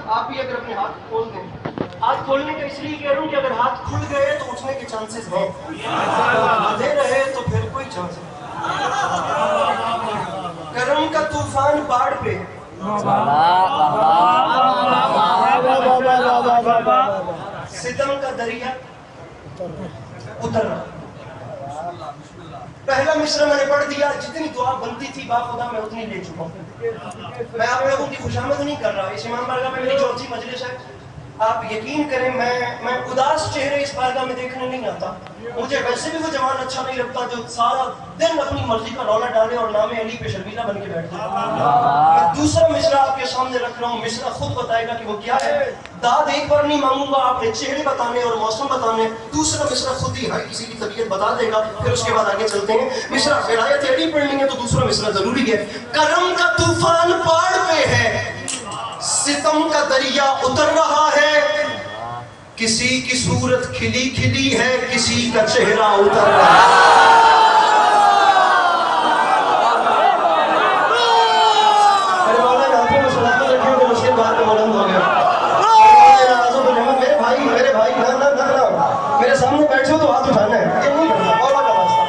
آپ بھی اگر اپنے ہاتھ کھول دیں. ہاتھ کھولنے کا اس لیے کہہ رہا ہوں کہ اگر ہاتھ کھل گئے تو اٹھنے کے چانسز ہیں, آدھے رہے تو پھر کوئی چانس نہیں. کرم کا طوفان باڑ پہ, ستم کا دریا اتر رہا. پہلا مصرع میں نے پڑھ دیا, جتنی دعا بنتی تھی با خدا میں اتنی لے چکا ہوں. میں آپ لوگوں کی خوشامد نہیں کر رہا, اس امام بارگاہ میں میری چوتھی مجلس ہے. آپ یقین کریں میں اداس چہرے اس بارگاہ میں دیکھنے نہیں آتا. مجھے ویسے بھی وہ جوان اچھا نہیں لگتا جو سارا دن اپنی مرضی کا رولا ڈالے اور نام علی پہ شرمیلا بن کے بیٹھتا. میں دوسرا مصرع آپ کے سامنے رکھ رہا ہوں, مصرع خود بتائے گا کہ وہ کیا ہے. داد ایک بار نہیں مانگوں گا, آپ نے چہرے بتانے اور موسم بتانے. دوسرا مصرع خود ہی ہر کسی کی طبیعت بتا دے گا, پھر اس کے بعد آگے چلتے ہیں. مصرع ولایت علی پڑھنی ہے تو دوسرا مصرع ضروری ہے. کرم کا طوفان پہاڑ پہ ہے, ستم کا دریا اتر رہا ہے, کسی کی صورت کھلی کھلی ہے, کسی کا چہرہ اتر رہا ہے. میرے مولا نے ہاتھوں میں سلامت رکھے ہوئے اس کے بعد میں بلند ہو گیا. میرے بھائی نہ میرے سامنے بیٹھے ہو تو ہاتھ اٹھانا ہے, یہ نہیں کرنا. مولا کا واسطہ,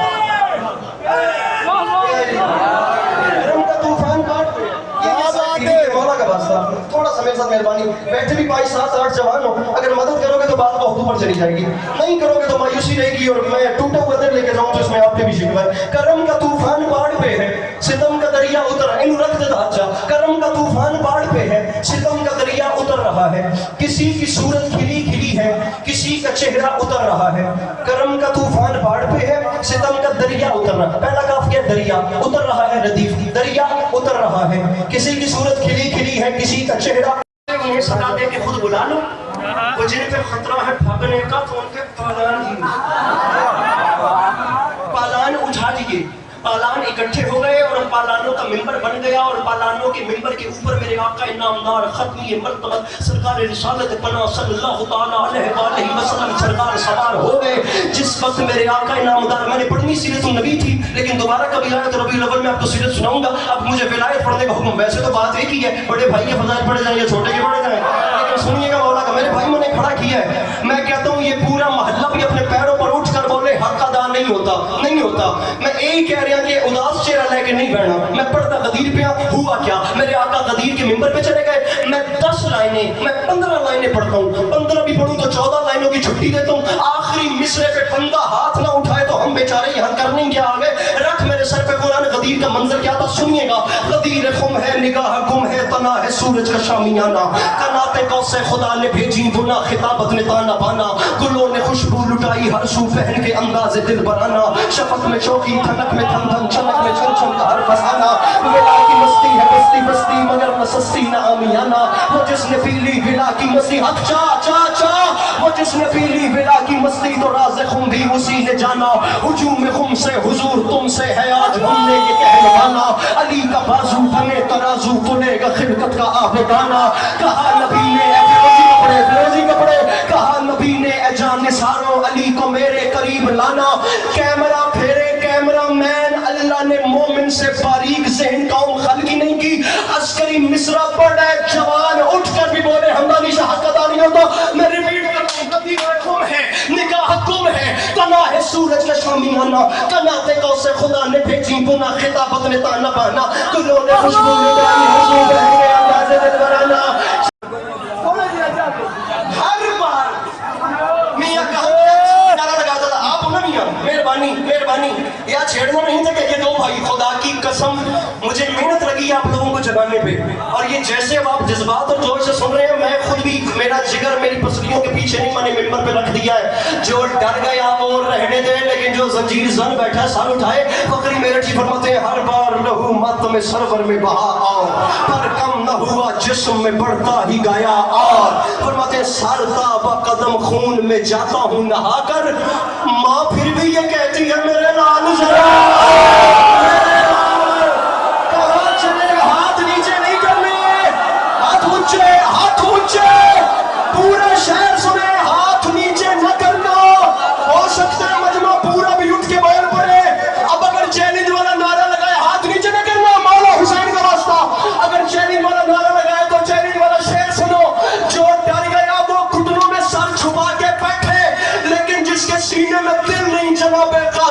کرم کا طوفان کاٹ پہ, مولا کا واسطہ تھوڑا سا میرے ساتھ مہربانی. بیٹھے بھی 5-7-8 جوان ہو, اگر مدد کرو گے تو بات بہت اوپر چلی جائے گی, نہیں کرو گے تو مایوسی رہے گی اور میں ٹوٹا ہوا دل لے کے جاؤں تو اس میں آپ کے بھی شکوہ ہے. کرم کا طوفان باڑ پہ ہے, ستم کا دریا اتر, انہوں رکھ دے دھاچا. کرم کا طوفان باڑ پہ ہے, ستم کا دریا اتر رہا ہے, کسی کی صورت کھلی کھلی ہے, کسی کا چہرہ اتر رہا ہے. کرم کا طوفان باڑ پہ ہے, ستم کا دریا اتر رہا ہے. پہلا قافیہ دریا اتر رہا ہے, ردیف دریا اتر رہا ہے, کسی کی صورت کھلی کھلی ہے, کسی کا چہرہ. انہیں صدا دے کے خود بلا لو, وہ جن پہ خطرہ ہے بھاگنے کا تو ان کے پالان اٹھا لیے. پالان اکٹھے ہو گئے اور پالانوں کا ممبر بن گیا, اور پالانوں کے ممبر کے اوپر میرے آقا انعامدار ختمی مرتبت سرکار رسالت پناہ صلی اللہ تعالیٰ علیہ وسلم سرکار سوار ہو گئے. جس وقت میرے آقا انعامدار, میں نے پڑھنی سیرت النبی تھی لیکن دوبارہ کبھی آئے تو ربیع الاول میں آپ کو سیرت سناؤں گا. اب مجھے ولایت پڑھنے کا حکم, ویسے تو بات ایک ہی ہے, بڑے بھائی کے فضائل پڑھے جائیں یا چھوٹے کے پڑھے جائیں, لیکن سنیے گا مولا کا. میرے بھائی میں نے کھڑا کیا ہے, میں کہتا ہوں یہ پورا محلہ بھی اپنے پیروں پر اٹھ کر بولے حق ادا نہیں ہوتا, نہیں ہوتا. میں یہی کہہ رہا کہ اداس چہرہ لے کے نہیں بیٹھنا. میں پڑھتا غدیر پہ ہوا کیا, میرے آقا غدیر کے ممبر پہ چلے گئے. میں 10 لائنیں, میں 15 لائنیں پڑھتا ہوں, 15 بھی پڑھوں تو 14 لائنوں کی چھٹی دیتا ہوں. آخری مصرے پہ بندہ ہاتھ نہ اٹھائے تو ہم بیچارے یہاں کرنے کیا آگے. رکھ میرے سر پہ قرآن. غدیر کا منظر کیا تھا سنیے گا. غدیر خم ہے, نگاہ گم ہے, تنا ہے سورج کا شامیانہ, قنات قوس خدا نے بھیجی بنا, خطابت نے تانا بانا, گلوں نے خوشبو لٹائی ہر سو پہن کے انداز دل برانا, شفق میں چوکی, تھنک میں تھن تھن, چمک میں چھن چھن کا ہر فسانہ. ولا کی مستی ہے بستی بستی مگر نہ سستی نہ آمیانہ, وہ جس نے پی لی ولا کی مستی, حق چا چا چا, وہ جس نے پی لی ولا کی مستی تو راز خم بھی اسی نے جانا. ہجوم خم سے حضور تم سے ہے آج ہم نے یہ کہلوانا, علی کا بازو بنے ترازو تلے گا خلقت کا آبدانہ. کہا نبی نے فیروزی کپڑے, کہا نبی نے اے جان نثارو علی کو میرے قریب لانا. کیمرہ پھیرے کیمرہ مین, اللہ نے مومن سے باریک ذہن قوم خلق ہی نہیں کی. عسکری مصرع پڑھ رہے جوان اٹھ کر بھی بولے ہمدانی شاہ حق ادا نہیں ہوتا. میں ریپیٹ کر رہا ہوں, غدیر خم ہے, نگاہ گم ہے, تنا ہے سورج کا شامیانہ, قنات قوس خدا نے بھیجی بنا, خطابت نے تانا بانا, گلوں نے خوشبو لٹائی حضور بہن کے انداز دل برانا. ہر بار میاں کہاں نعرہ لگاتا تھا, آپ ہونا میاں مہربانی مہربانی, یا چھیڑنا نہیں تھا کہ یہ دو بھائی, خدا کی قسم مجھے محنت لگی آپ لوگوں کو جگانے پہ. اور یہ جیسے آپ جذبات اور جوش سے سن رہے ہیں, میں خود بھی, میرا جگر میری پسلیوں کے پیچھے نہیں, میں نے ممبر پہ رکھ دیا ہے. جو ڈر گئے آپ اور رہنے دیں, لیکن جو زنجیر زن بیٹھا سر اٹھائے. فقری میرٹھی فرماتے ہیں ہر بار لہو ماتم سرور میں بہا آؤ, پر کم نہ ہوا جسم میں بڑھتا ہی گیا اور. فرماتے ہیں سارتا با قدم خون میں جاتا ہوں نہا کر, ماں پھر بھی یہ کہتی ہے میرے لال ذرا کہاں چلے. ہاتھ نیچے نہیں کرنے, ہاتھ اونچے, ہاتھ اونچے, پورا شہر سنے, ہاتھ نیچے نہ کرنا. ہو سکتا ہے مجمع پورا بھی اٹھ کے بول پڑے. اب اگر چیلنج والا نعرہ لگائے ہاتھ نیچے نہ کرنا, مولا حسین کا واسطہ. اگر چیلنج والا نعرہ لگائے تو چیلنج والا شعر سنو,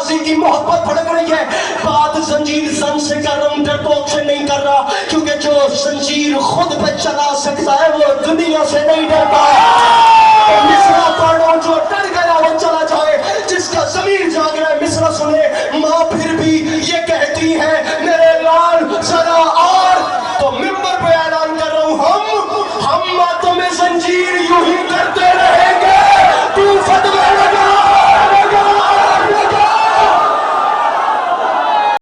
نوازی کی محبت بھڑک رہی ہے. بات زنجیر زن سے کر رہا ہوں, ڈرپوک سے نہیں کر رہا, کیونکہ جو زنجیر خود پہ چلا سکتا ہے وہ دنیا سے نہیں ڈرتا. مصرع پڑھو جو ڈر